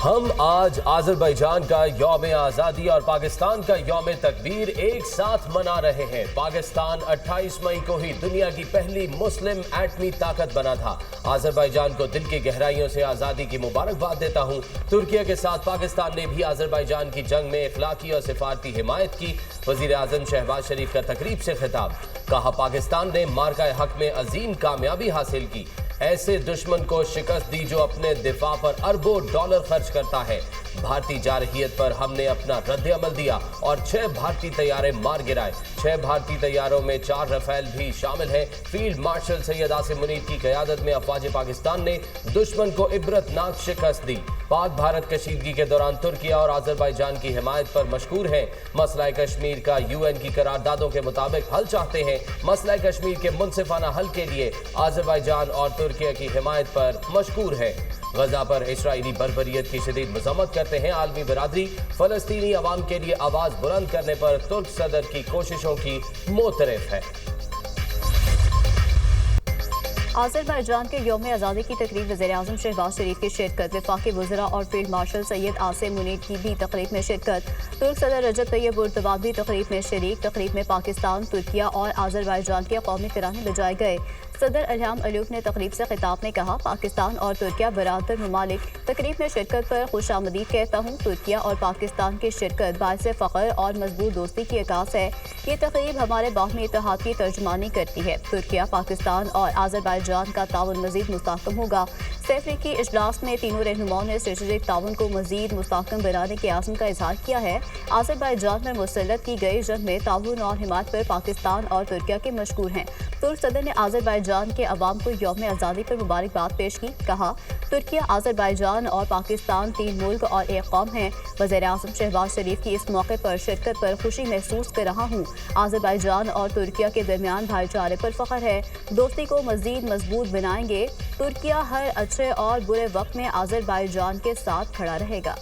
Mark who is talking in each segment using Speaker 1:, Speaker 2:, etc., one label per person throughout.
Speaker 1: ہم آج آذربائیجان کا یوم آزادی اور پاکستان کا یوم تکبیر ایک ساتھ منا رہے ہیں۔ پاکستان 28 مئی کو ہی دنیا کی پہلی مسلم ایٹمی طاقت بنا تھا۔ آذربائیجان کو دل کی گہرائیوں سے آزادی کی مبارکباد دیتا ہوں۔ ترکیہ کے ساتھ پاکستان نے بھی آذربائیجان کی جنگ میں اخلاقی اور سفارتی حمایت کی۔ وزیر اعظم شہباز شریف کا تقریب سے خطاب، کہا پاکستان نے مارکہ حق میں عظیم کامیابی حاصل کی۔ ایسے دشمن کو شکست دی جو اپنے دفاع پر اربوں ڈالر خرچ کرتا ہے۔ بھارتی جارحیت پر ہم نے اپنا رد عمل دیا اور 6 بھارتی طیارے مار گرائے۔ 6 بھارتی طیاروں میں 4 رفیل بھی شامل ہیں۔ فیلڈ مارشل سید عاصم منیر کی قیادت میں افواج پاکستان نے دشمن کو عبرتناک شکست دی۔ پاک بھارت کشیدگی کے دوران ترکیہ اور آذربائیجان کی حمایت پر مشکور ہیں۔ مسئلہ کشمیر کا UN کی قراردادوں کے مطابق حل چاہتے ہیں۔ مسئلہ کشمیر کے منصفانہ حل کے لیے آذربائیجان اور ترکیہ کی حمایت پر مشکور ہے۔ غزہ پر اسرائیلی بربریت کی شدید مذمت کرتے ہیں عالمی برادری۔ فلسطینی عوام کے لیے آواز بلند کرنے پر ترک صدر کی کوششوں کی معترف ہے۔
Speaker 2: آذربائیجان کے یوم آزادی کی تقریب وزیر اعظم شہباز شریف کی شرکت، وفاقی وزراء اور فیلڈ مارشل سید عاصم منیر کی بھی تقریب میں شرکت، ترک صدر رجب طیب اردوغان بھی تقریب میں شریک۔ تقریب میں پاکستان، ترکیہ اور آذربائیجان کے قومی ترانے بجائے گئے۔ صدر الہام علیوف نے تقریب سے خطاب میں کہا پاکستان اور ترکیہ برادر ممالک، تقریب میں شرکت پر خوش آمدید کہتا ہوں۔ ترکیہ اور پاکستان کی شرکت باعث فخر اور مضبوط دوستی کی عکاس ہے۔ یہ تقریب ہمارے باہمی اتحاد کی ترجمانی کرتی ہے۔ ترکیہ، پاکستان اور آذربائیجان کا تعاون مزید مستحکم ہوگا۔ سیفریکی اجلاس میں تینوں رہنماؤں نے اسٹریٹجک تعاون کو مزید مستحکم بنانے کے عزم کا اظہار کیا ہے۔ آذربائیجان پر مسلط کی گئی جنگ میں تعاون اور حمایت پر پاکستان اور ترکیہ کے مشکور ہیں۔ ترک صدر نے آذربائیجان کے عوام کو یوم آزادی پر مبارکباد پیش کی، کہا ترکیہ، آذربائیجان اور پاکستان 3 ملک اور ایک قوم ہیں۔ وزیر اعظم شہباز شریف کی اس موقع پر شرکت پر خوشی محسوس کر رہا ہوں۔ آذربائیجان اور ترکیہ کے درمیان بھائی چارے پر فخر ہے۔ دوستی کو مزید مضبوط بنائیں گے۔ ترکیہ ہر اچھے اور برے وقت میں آذربائیجان کے ساتھ کھڑا رہے گا۔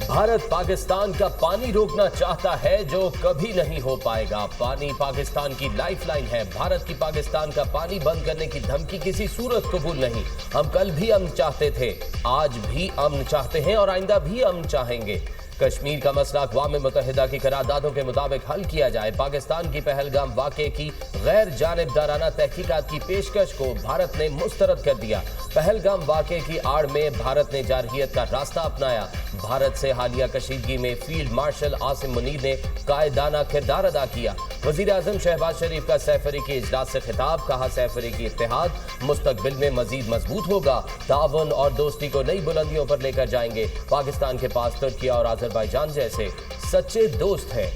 Speaker 1: بھارت پاکستان کا پانی روکنا چاہتا ہے جو کبھی نہیں ہو پائے گا۔ پانی پاکستان کی لائف لائن ہے۔ بھارت کی پاکستان کا پانی بند کرنے کی دھمکی کسی صورت قبول نہیں۔ ہم کل بھی امن چاہتے تھے، آج بھی امن چاہتے ہیں اور آئندہ بھی امن چاہیں گے۔ کشمیر کا مسئلہ اقوام متحدہ کی قراردادوں کے مطابق حل کیا جائے۔ پاکستان کی پہلگام واقعے کی غیر جانبدارانہ تحقیقات کی پیشکش کو بھارت نے مسترد کر دیا۔ پہلگام واقعے کی آڑ میں بھارت نے جارحیت کا راستہ اپنایا۔ بھارت سے حالیہ کشیدگی میں فیلڈ مارشل عاصم منیر نے قائدانہ کردار ادا کیا۔ وزیر اعظم شہباز شریف کا سیفریکی اجلاس سے خطاب، کہا سیفریکی اتحاد مستقبل میں مزید مضبوط ہوگا۔ تعاون اور دوستی کو نئی بلندیوں پر لے کر جائیں گے۔ پاکستان کے پاس ترکیہ اور آذربائیجان جیسے سچے دوست ہیں۔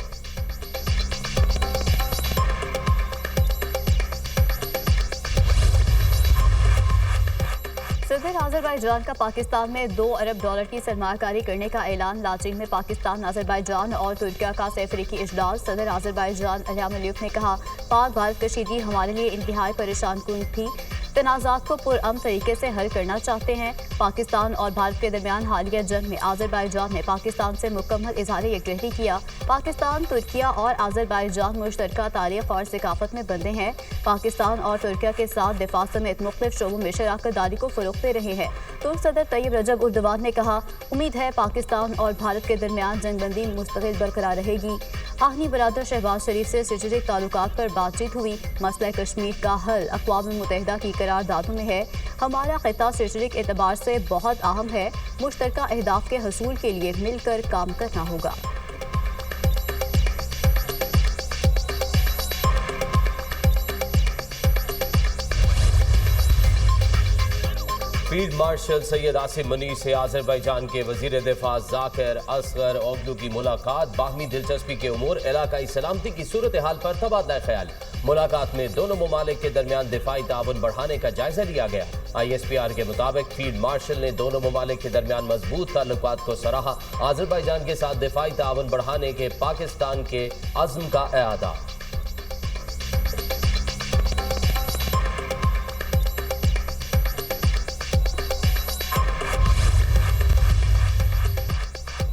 Speaker 2: صدر آذربائیجان کا پاکستان میں $2 ارب کی سرمایہ کاری کرنے کا اعلان۔ لاچین میں پاکستان، آذربائیجان اور ترکیہ کا سیفریکی اجلاس۔ صدر آذربائیجان الہام علیوف نے کہا پاک بھارت کشیدگی ہمارے لیے انتہائی پریشان کن تھی۔ تنازعات کو پرامن طریقے سے حل کرنا چاہتے ہیں۔ پاکستان اور بھارت کے درمیان حالیہ جنگ میں آذربائیجان نے پاکستان سے مکمل اظہار یکجہتی کیا۔ پاکستان، ترکیہ اور آذربائیجان مشترکہ تاریخ اور ثقافت میں بندے ہیں۔ پاکستان اور ترکیہ کے ساتھ دفاع سمیت مختلف شعبوں میں شراکت داری کو فروغ دے رہے ہیں۔ ترک صدر طیب رجب اردوغان نے کہا امید ہے پاکستان اور بھارت کے درمیان جنگ بندی مستقل برقرار رہے گی۔ آہنی برادر شہباز شریف سے اسٹریٹجک تعلقات پر بات چیت ہوئی۔ مسئلہ کشمیر کا حل اقوام متحدہ کی قراردادوں میں ہے۔ ہمارا خطہ اسٹریٹجک اعتبار سے بہت اہم ہے۔ مشترکہ اہداف کے حصول کے لیے مل کر کام کرنا ہوگا۔
Speaker 1: فیلڈ مارشل سید عاصم منیر سے آذربائیجان کے وزیر دفاع ذاکر اصغر اوغلو کی ملاقات۔ باہمی دلچسپی کے امور، علاقائی سلامتی کی صورتحال پر تبادلہ خیال۔ ملاقات میں دونوں ممالک کے درمیان دفاعی تعاون بڑھانے کا جائزہ لیا گیا۔ ISPR کے مطابق فیلڈ مارشل نے دونوں ممالک کے درمیان مضبوط تعلقات کو سراہا۔ آذربائیجان کے ساتھ دفاعی تعاون بڑھانے کے پاکستان کے عزم کا اعادہ۔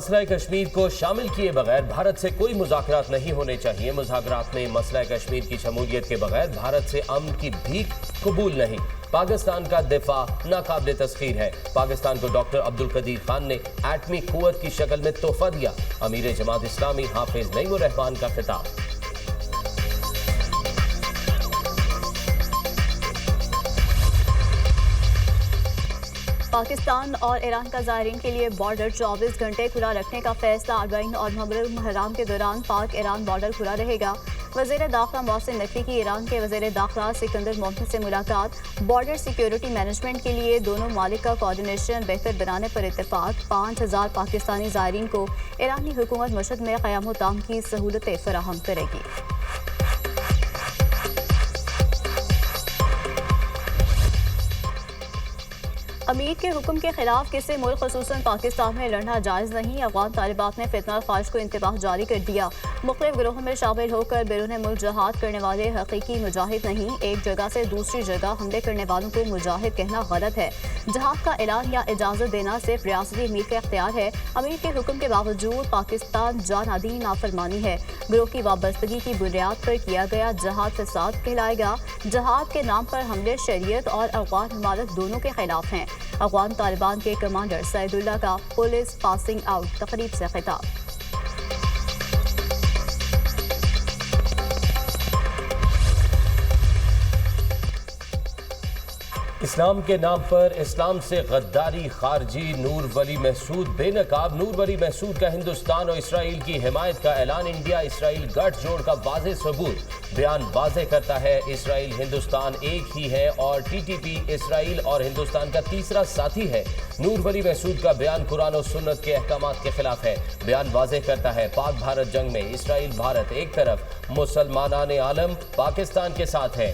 Speaker 1: مسئلہ کشمیر کو شامل کیے بغیر بھارت سے کوئی مذاکرات نہیں ہونے چاہیے. مذاکرات میں مسئلہ کشمیر کی شمولیت کے بغیر بھارت سے امن کی بھیک قبول نہیں. پاکستان کا دفاع ناقابل تسخیر ہے. پاکستان کو ڈاکٹر عبدالقدیر خان نے ایٹمی قوت کی شکل میں تحفہ دیا. امیر جماعت اسلامی حافظ نعیم الرحمان کا خطاب.
Speaker 2: پاکستان اور ایران کا زائرین کے لیے بارڈر 24 گھنٹے کھلا رکھنے کا فیصلہ. اربعین اور محرم الحرام کے دوران پاک ایران بارڈر کھلا رہے گا. وزیر داخلہ محسن نقوی کی ایران کے وزیر داخلہ سکندر مومن سے ملاقات. بارڈر سیکیورٹی مینجمنٹ کے لیے دونوں ممالک کا کوارڈینیشن بہتر بنانے پر اتفاق. 5000 پاکستانی زائرین کو ایرانی حکومت مشہد میں قیام و طعام کی سہولتیں فراہم کرے گی. امیر کے حکم کے خلاف کسی ملک خصوصاً پاکستان میں لڑنا جائز نہیں. افغان طالبات نے فتنہ خواہش کو انتباہ جاری کر دیا. مختلف گروہوں میں شامل ہو کر بیرون ملک جہاد کرنے والے حقیقی مجاہد نہیں. ایک جگہ سے دوسری جگہ حملے کرنے والوں کو مجاہد کہنا غلط ہے. جہاد کا اعلان یا اجازت دینا صرف ریاستی امیر کا اختیار ہے. امیر کے حکم کے باوجود پاکستان جانادی نافرمانی ہے. گروہ کی وابستگی کی بنیاد پر کیا گیا جہاد فساد کہلائے گا. جہاد کے نام پر حملے شریعت اور افغان ممالک دونوں کے خلاف ہیں. افغان طالبان کے کمانڈر سعید اللہ کا پولیس پاسنگ آؤٹ تقریب سے خطاب.
Speaker 1: اسلام کے نام پر اسلام سے غداری. خارجی نور ولی محسود بے نقاب. نور ولی محسود کا ہندوستان اور اسرائیل کی حمایت کا اعلان. انڈیا اسرائیل گٹھ جوڑ کا واضح ثبوت. بیان واضح کرتا ہے اسرائیل ہندوستان ایک ہی ہے اور ٹی ٹی پی اسرائیل اور ہندوستان کا تیسرا ساتھی ہے. نور ولی محسود کا بیان قرآن و سنت کے احکامات کے خلاف ہے. بیان واضح کرتا ہے پاک بھارت جنگ میں اسرائیل بھارت ایک طرف، مسلمانان عالم پاکستان کے ساتھ ہے.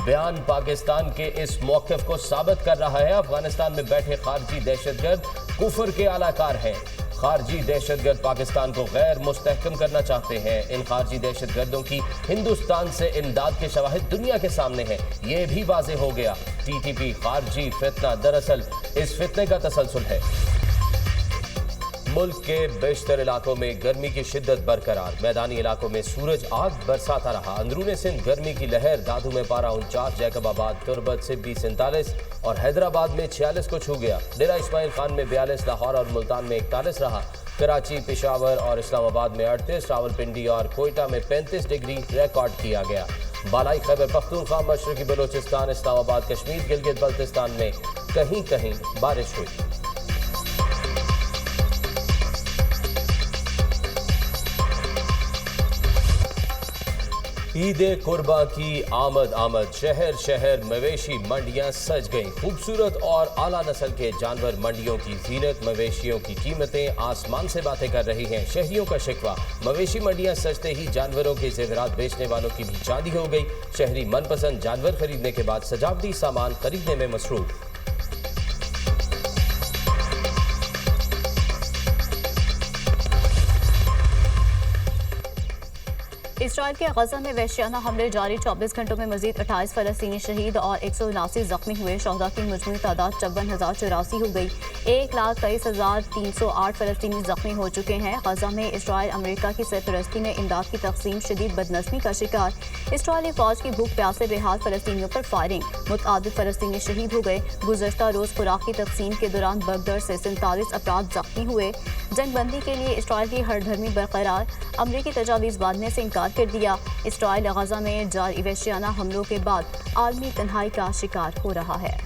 Speaker 1: بیان پاکستان کے اس موقف کو ثابت کر رہا ہے. افغانستان میں بیٹھے خارجی دہشت گرد کفر کے اعلی کار ہیں. خارجی دہشت گرد پاکستان کو غیر مستحکم کرنا چاہتے ہیں. ان خارجی دہشت گردوں کی ہندوستان سے امداد کے شواہد دنیا کے سامنے ہیں. یہ بھی واضح ہو گیا ٹی ٹی پی خارجی فتنہ دراصل اس فتنے کا تسلسل ہے. ملک کے بیشتر علاقوں میں گرمی کی شدت برقرار. میدانی علاقوں میں سورج آگ برساتا رہا. اندرون سندھ گرمی کی لہر. دادو میں پارہ 49، جیکب آباد تربت سبی 47 اور حیدرآباد میں 46 کو چھو گیا. ڈیرہ اسماعیل خان میں 42، لاہور اور ملتان میں 41 رہا. کراچی، پشاور اور اسلام آباد میں 38، راولپنڈی اور کوئٹہ میں 35 ڈگری ریکارڈ کیا گیا. بالائی خیبر پختونخوا، مشرقی بلوچستان، اسلام آباد، کشمیر، گلگت بلتستان میں کہیں کہیں بارش ہوئی. عید قرباں کی آمد. شہر شہر مویشی منڈیاں سج گئیں. خوبصورت اور اعلیٰ نسل کے جانور منڈیوں کی زینت. مویشیوں کی قیمتیں آسمان سے باتیں کر رہی ہیں. شہریوں کا شکوہ، مویشی منڈیاں سجتے ہی جانوروں کے زیورات بیچنے والوں کی بھی چاندی ہو گئی. شہری من پسند جانور خریدنے کے بعد سجاوٹی سامان خریدنے میں مصروف.
Speaker 2: اسرائیل کے غزہ میں وحشیانہ حملے جاری. 24 گھنٹوں میں مزید 28 فلسطینی شہید اور 179 زخمی ہوئے. شہداء کی مجموعی تعداد 54,084 ہو گئی. 1,23,308 فلسطینی زخمی ہو چکے ہیں. غزہ میں اسرائیل امریکہ کی سرپرستی میں امداد کی تقسیم شدید بدنظمی کا شکار. اسرائیلی فوج کی بھوک پیاسے بے حال فلسطینیوں پر فائرنگ. متعدد فلسطینی شہید ہو گئے. گزشتہ روز خوراک کی تقسیم کے دوران بغداد سے 47 افراد زخمی ہوئے. جنگ بندی کے لیے اسرائیل کی ہر دھرمی برقرار. امریکی تجاویز ماننے سے انکار کر دیا. اسرائیل غزہ میں جاری وحشیانہ حملوں کے بعد عالمی تنہائی کا شکار ہو رہا ہے.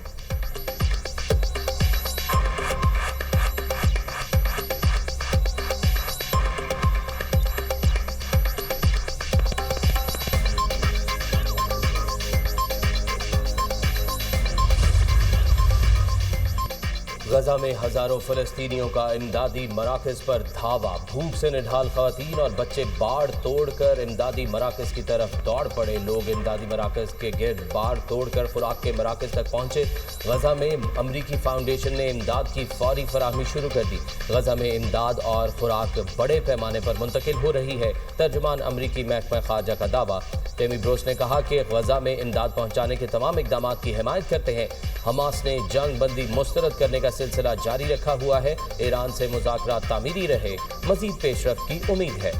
Speaker 1: غزہ میں ہزاروں فلسطینیوں کا امدادی مراکز پر دھاوا. بھوک سے نڈھال خواتین اور بچے باڑ توڑ کر امدادی مراکز کی طرف دوڑ پڑے. لوگ امدادی مراکز کے گرد باڑ توڑ کر خوراک کے مراکز تک پہنچے. غزہ میں امریکی فاؤنڈیشن نے امداد کی فوری فراہمی شروع کر دی. غزہ میں امداد اور خوراک بڑے پیمانے پر منتقل ہو رہی ہے. ترجمان امریکی محکمہ خارجہ کا دعویٰ ٹیمی بروس نے کہا کہ غزہ میں امداد پہنچانے کے تمام اقدامات کی حمایت کرتے ہیں۔ حماس نے جنگ بندی مسترد کرنے کا سلسلہ جاری رکھا ہوا ہے۔ ایران سے مذاکرات تعمیری رہے، مزید پیش رفت کی امید ہے۔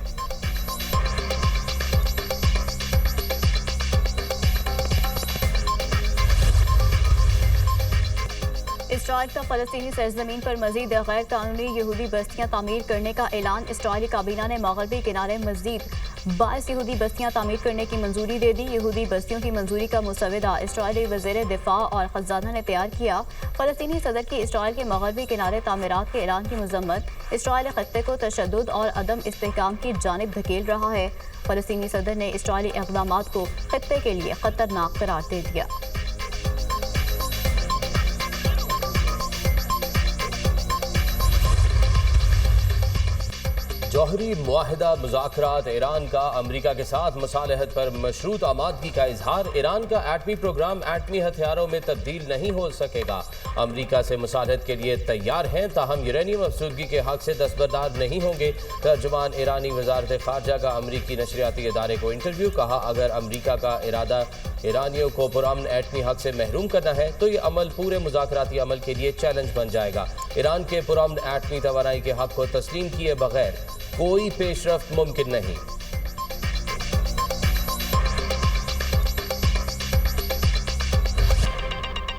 Speaker 2: اسرائیل کا فلسطینی سرزمین پر مزید غیر قانونی یہودی بستیاں تعمیر کرنے کا اعلان۔ اسرائیلی کابینہ نے مغربی کنارے مزید 22 یہودی بستیاں تعمیر کرنے کی منظوری دے دی۔ یہودی بستیوں کی منظوری کا مسودہ اسرائیلی وزیر دفاع اور خزانہ نے تیار کیا۔ فلسطینی صدر کی اسرائیل کے مغربی کنارے تعمیرات کے اعلان کی مذمت۔ اسرائیلی خطے کو تشدد اور عدم استحکام کی جانب دھکیل رہا ہے۔ فلسطینی صدر نے اسرائیلی اقدامات کو خطے کے لیے خطرناک قرار دے دیا۔
Speaker 1: جوہری معاہدہ مذاکرات۔ ایران کا امریکہ کے ساتھ مصالحت پر مشروط آمادگی کا اظہار۔ ایران کا ایٹمی پروگرام ایٹمی ہتھیاروں میں تبدیل نہیں ہو سکے گا۔ امریکہ سے مصالحت کے لیے تیار ہیں، تاہم یورینیم افزودگی کے حق سے دستبردار نہیں ہوں گے۔ ترجمان ایرانی وزارت خارجہ کا امریکی نشریاتی ادارے کو انٹرویو۔ کہا اگر امریکہ کا ارادہ ایرانیوں کو پرامن ایٹمی حق سے محروم کرنا ہے تو یہ عمل پورے مذاکراتی عمل کے لیے چیلنج بن جائے گا۔ ایران کے پرامن ایٹمی توانائی کے حق کو تسلیم کیے بغیر کوئی پیش رفت ممکن نہیں۔